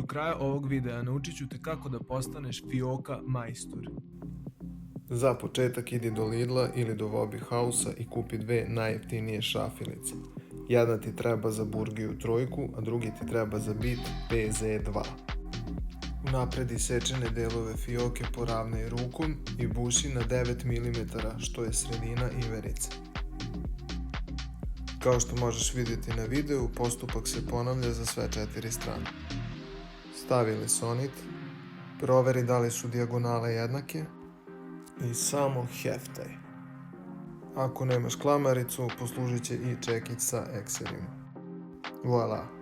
Do kraja ovog videa naučit ću te kako da postaneš fioka majstor. Za početak idi do Lidla ili do Hobby House-a i kupi dve najjeftinije šafilice. Jedna ti treba za burgiju trojku, a drugi ti treba za bit PZ2. Unapred isečene delove fioke poravnaj rukom i buši na 9 mm, što je sredina iverice. Kao što možeš vidjeti na videu, postupak se ponavlja za sve 4 strane. Stavi lesonit, proveri da li su dijagonale jednake i samo heftaj. Ako nemaš klamaricu, poslužit će i čekić sa ekserima. Voila!